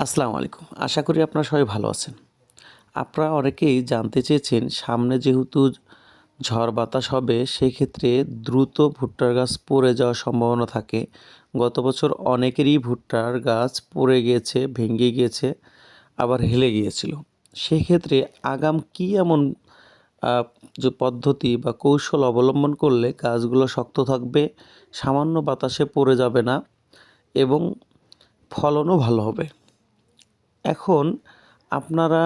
আসসালামু আলাইকুম। আশা করি আপনারা সবাই ভালো আছেন। আপনারা অনেকেই জানতে চেয়েছেন সামনে যেহেতু ঝড় বাতাস হবে সেক্ষেত্রে দ্রুত ভুট্টার গাছ পড়ে যাওয়ার সম্ভাবনা থাকে। গত বছর অনেকেরই ভুট্টার গাছ পড়ে গিয়েছে, ভেঙে গিয়েছে, আবার হেলে গিয়েছিল। সেক্ষেত্রে আগাম কি এমন আ যে পদ্ধতি বা কৌশল অবলম্বন করলে গাছগুলো শক্ত থাকবে, সামান্য বাতাসে পড়ে যাবে না এবং ফলনও ভালো হবে? এখন আপনারা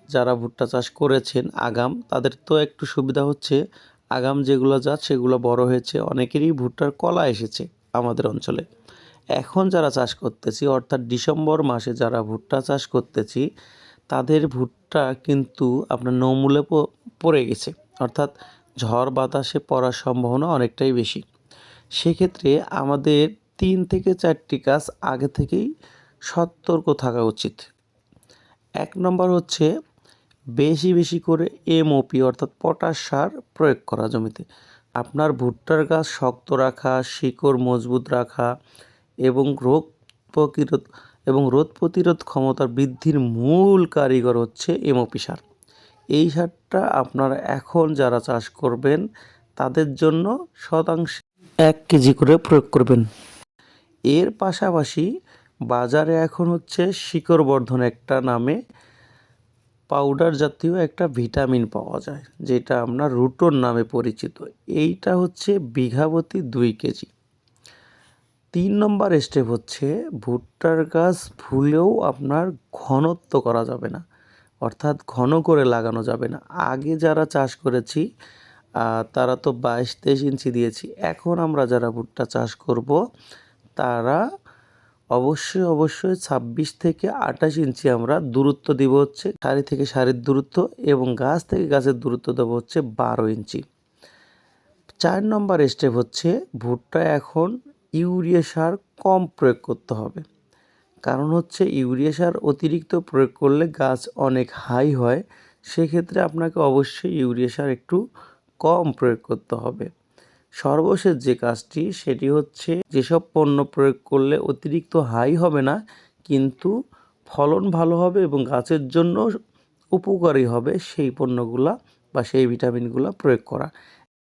যারা ভুট্টা চাষ করেছেন আগাম, তাদের তো একটু সুবিধা হচ্ছে, আগাম যেগুলো জাত সেগুলো বড় হয়েছে। অনেকেরই ভুট্টার কলা এসেছে আমাদের অঞ্চলে। এখন যারা চাষ করতেছি অর্থাৎ ডিসেম্বর মাসে যারা ভুট্টা চাষ করতেছি, তাদের ভুট্টা কিন্তু আপনার নমূলে পড়ে গেছে। অর্থাৎ ঝড় বাতাসে পড়ার সম্ভাবনা অনেকটাই বেশি। সেক্ষেত্রে আমাদের ৩ থেকে ৪ টি কাজ আগে থেকেই সতর্ক থাকা উচিত। ১ নম্বর হচ্ছে বেশি, বেশি করে এমওপি অর্থাৎ পটাশ সার প্রয়োগ করা জমিতে। আপনার ভুট্টার গাছ শক্ত রাখা, শিকড় মজবুত রাখা এবং প্রতিরোধ রোগ প্রতিরোধ ক্ষমতা বৃদ্ধির মূল কারিগর হচ্ছে এমওপি সার। এই সারটা আপনারা এখন যারা চাষ করবেন তাদের জন্য শতাংশে ১ কেজি করে প্রয়োগ করবেন। এর পাশাপাশি বাজারে এখন হচ্ছে শিকড় বর্ধন একটা নামে পাউডার জাতীয় একটা ভিটামিন পাওয়া যায়, যেটা আমরা রুটোন নামে পরিচিত। এইটা হচ্ছে বিঘাপতি ২ কেজি। ৩ নম্বর স্টেপ হচ্ছে ভুট্টার গাছ ভুলেও আপনার ঘনত্ব করা যাবে না। অর্থাৎ ঘন করে লাগানো যাবে না। আগে যারা চাষ করেছি তারা তো ২২-২৩ ইঞ্চি দিয়েছি। এখন আমরা যারা ভুট্টা চাষ করব তারা অবশ্যই ২৬ থেকে ২৮ ইঞ্চি আমরা দূরত্ব দিব হচ্ছে সারি থেকে সারির দূরত্ব এবং গাছ থেকে গাছের দূরত্ব দেবো হচ্ছে ১২ ইঞ্চি। ৪ নম্বর স্টেপ হচ্ছে ভুট্টায় এখন ইউরিয়া সার কম প্রয়োগ করতে হবে। কারণ হচ্ছে ইউরিয়া সার অতিরিক্ত প্রয়োগ করলে গাছ অনেক হাই হয়। সেক্ষেত্রে আপনাকে অবশ্যই ইউরিয়া সার একটু কম প্রয়োগ করতে হবে। সর্বশেষ যে কাজটি সেটি হচ্ছে যেসব পণ্য প্রয়োগ করলে অতিরিক্ত হাই হবে না কিন্তু ফলন ভালো হবে এবং গাছের জন্য উপকারী হবে সেই পণ্যগুলা বা সেই ভিটামিনগুলা প্রয়োগ করা।